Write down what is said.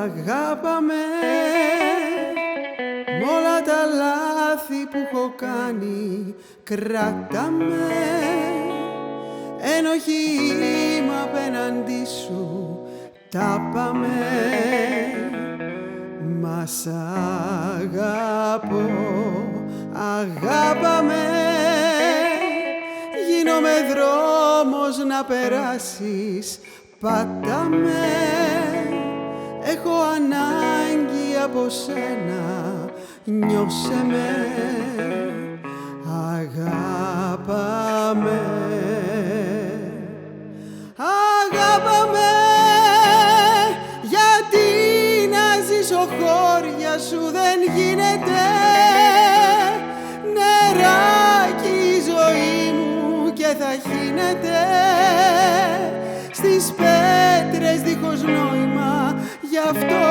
αγάπαμε μ' όλα τα λάθη που έχω κάνει, κράταμε ένοχοι είμαι απέναντι σου, τα πάμε. Μας αγαπώ, αγάπαμε, γίνομαι δρόμος να περάσεις, πάταμε. Έχω ανάγκη από σένα, νιώσε με, αγάπαμε. Αγάπαμε, γιατί να ζήσω χώρια σου δεν γίνεται. Νεράκι η ζωή μου και θα χύνεται στις πέτρες δίχως νόημα, γι' αυτό